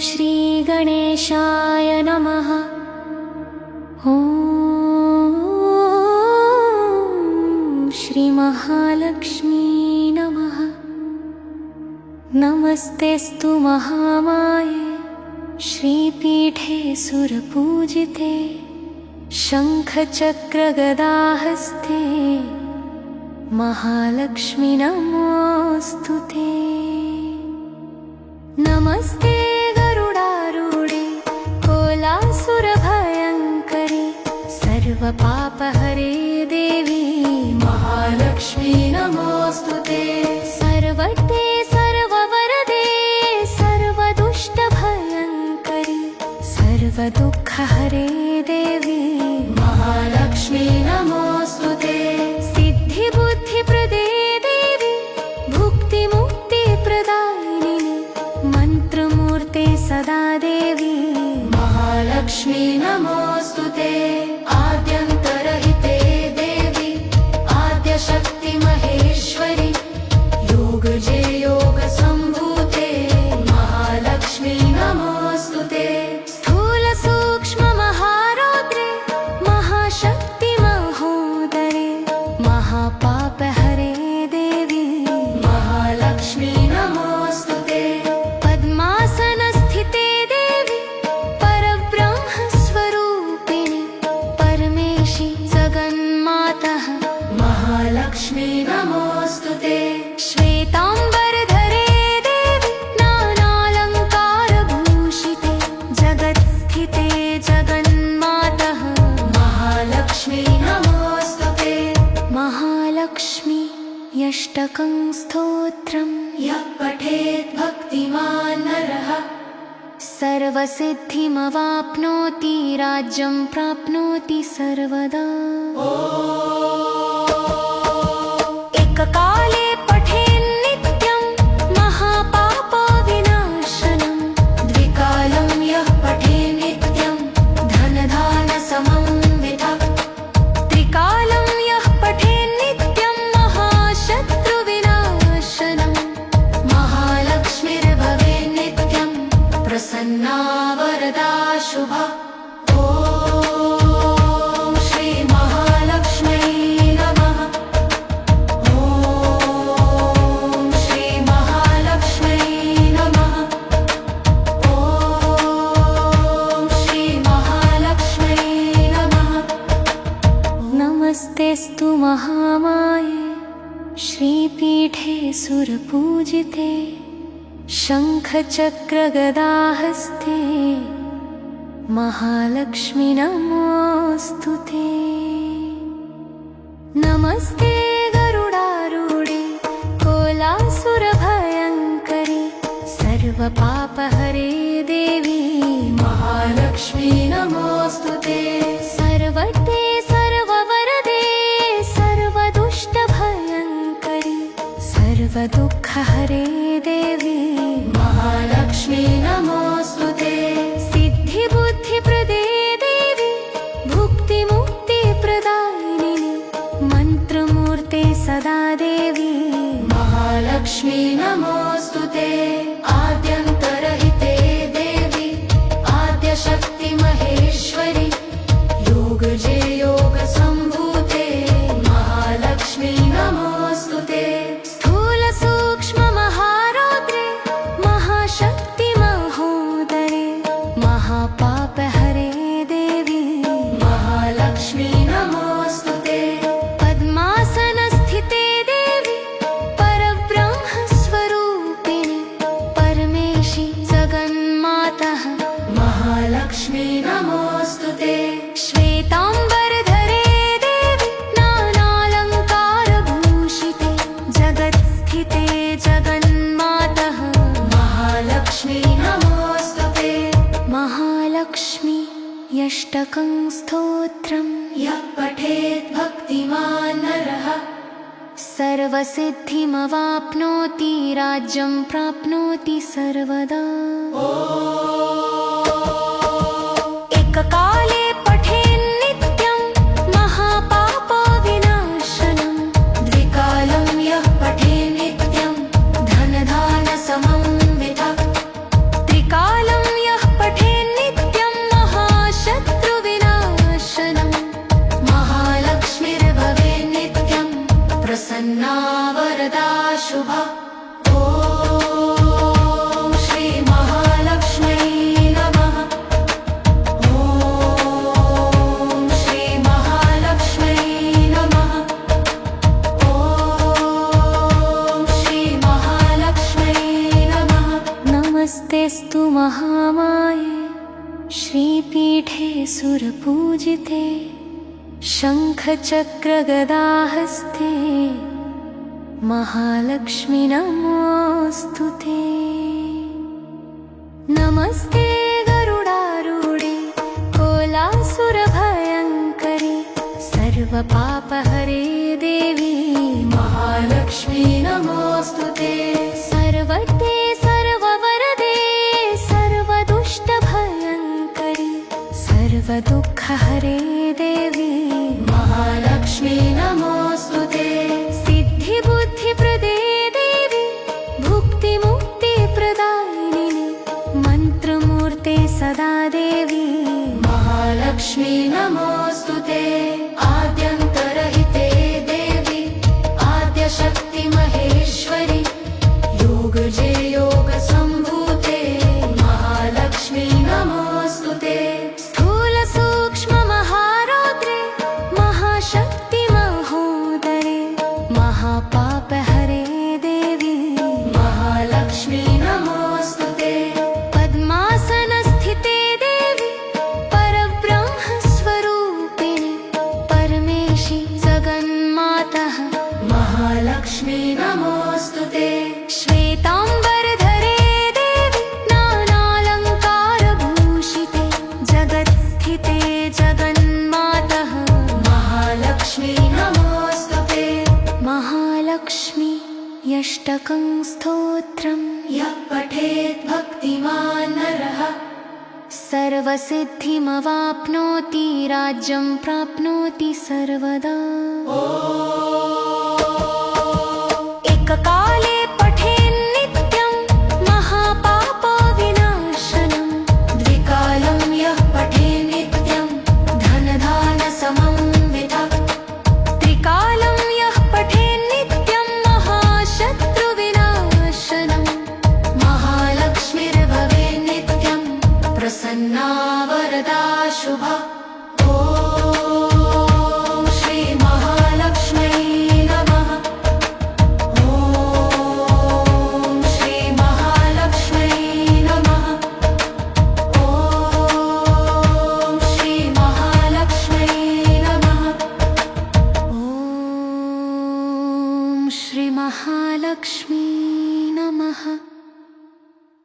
श्री गणेशाय नमः। श्री महालक्ष्मी नमः। नमस्तेस्तु महामाये श्रीपीठे सुरपूजिते शङ्खचक्रगदाहस्ते महालक्ष्मी नमोऽस्तुते। नमस्ते गरुडारूढे कोलासुरभयङ्करी सर्वपापहरे देवी महालक्ष्मी नमोऽस्तुते। सर्वटे सर्ववरदे सर्वदुष्टभयङ्करी सर्वदुःखहरे देवी महालक्ष्मी नमोऽस्तुते। सिद्धिबुद्धिप्रदे देवी भुक्तिमुक्तिप्रदायिनी मन्त्रमूर्ते सदा देवी महालक्ष्मी नमोऽस्तुते। आद्यन्तरहिते देवी आद्यशक्ति महेश्वरी योगजे योगसम्भूते महालक्ष्मी नमोऽस्तुते। स्थूलसूक्ष्ममहारौद्रे महाशक्ति महोदरे महापापहरे देवी महालक्ष्मी नमोऽस्तुते। पद्मासनस्थिते देवी परब्रह्मस्वरूपिणी परमेशी जगन्मातः महालक्ष्मी नमोऽस्तुते। श्वेताम्बरधरे देवी नानालङ्कारभूषिते जगत्स्थिते जगन्मातः महालक्ष्मी नमोऽस्तुते। महालक्ष्मी अष्टकं स्तोत्रं यः पठेत् भक्तिमान् नरः सर्वसिद्धिमवाप्नोति राज्यं प्राप्नोति सर्वदा। एककाले पठेन्नित्यं महापापविनाशनं द्विकालं यः पठेन्नित्यं धनधान्यसमन्वितः त्रिकालं यः पठेन्नित्यं महाशत्रुविनाशनं महालक्ष्मीर्भवेन्नित्यं प्रसन्ना वरदा शुभा। ॐ श्री महालक्ष्म्यै नमः। ॐ श्री महालक्ष्म्यै नमः। ॐ श्री महालक्ष्म्यै नमः। नमस्तेस्तु महामाये श्रीपीठे सुरपूजिते शङ्खचक्रगदाहस्ते महालक्ष्मी नमोऽस्तुते। नमस्ते गरुडारूढे कोलासुरभयङ्करी सर्वपापहरे देवी महालक्ष्मी नमोऽस्तुते। सर्वटे सर्ववरदे सर्वदुष्टभयङ्करी सर्वदुःखहरे देवी महालक्ष्मी नमोऽस्तुते। सिद्धिबुद्धिप्रदे देवी भुक्तिमुक्तिप्रदायिनी मन्त्रमूर्ते सदा देवी महालक्ष्मी नमोऽस्तुते। आद्यन्तरहिते देवी आद्यशक्ति महेश्वरी योगजे योगसम्भूते महालक्ष्मी नमोऽस्तुते। स्थूलसूक्ष्ममहारौद्रे महाशक्ति महोदरे महापापहरे देवी महालक्ष्मी नमोऽस्तुते। पद्मासनस्थिते देवी परब्रह्मस्वरूपिणी परमेशी जगन्मातः महालक्ष्मी नमोऽस्तुते। श्वेताम्बरधरे देवी नानालङ्कारभूषिते जगत्स्थिते जगन्मातः महालक्ष्मी नमोऽस्तुते। महालक्ष्मी अष्टकं स्तोत्रं यः पठेत् भक्तिमान् नरः सर्वसिद्धिमवाप्नोति राज्यं प्राप्नोति सर्वदा। एककाले पठेन्नित्यं महापापविनाशनं द्विकालं यः पठेन्नित्यं धनधान्यसमन्वितः त्रिकालं नमस्तेऽस्तु महामाये श्रीपीठे सुरपूजिते शङ्खचक्रगदाहस्ते महालक्ष्मी नमोऽस्तु ते। नमस्ते गरुडारूढे कोलासुरभयङ्करी सर्वपापहरे देवी महालक्ष्मी नमोऽस्तु ते। सर्वते सर्ववरदे सर्वदुष्टभयङ्करी सर्वदुःखहरे देवी महालक्ष्मी नमोऽस्तु ते। सिद्धिबुद्धिप्रदे देवी भुक्तिमुक्तिप्रदायिनी मन्त्रमूर्ते सदा देवी महालक्ष्मी नमोऽस्तु ते। आद्यन्तरहिते देवी आद्यशक्ति महेश्वरी योगजे योगसम्भूते महालक्ष्मी नमोऽस्तु ते। स्थूलसूक्ष्ममहारौद्रे महाशक्ति महोदरे महापापहरे देवी महालक्ष्मी नमोऽस्तु ते। पद्मासनस्थिते देवी परब्रह्मस्वरूपिणी परमेशी जगन्मातः महालक्ष्मी नमोऽस्तु ते। श्वेताम्बरधरे देवी नानालङ्कारभूषिते जगत्स्थिते जगन्मातः महालक्ष्मी नमोऽस्तु ते। महालक्ष्मी यष्टकं स्तोत्रं यः पठेत् भक्तिमान् नरः सर्वसिद्धिमवाप्नोति राज्यं प्राप्नोति सर्वदा। एककाले पठेन्नित्यं महापापविनाशनं द्विकालं यः पठेन्नित्यं धनधान्यसमन्वितः त्रिकालं यः पठेन्नित्यं महाशत्रुविनाशनं महालक्ष्मीर्भवेन्नित्यं प्रसन्ना वरदा शुभा। ॐ श्री महालक्ष्म्यै नमः। ॐ श्री महालक्ष्म्यै नमः। ॐ श्री महालक्ष्म्यै नमः। ॐ श्री महालक्ष्मी नमः।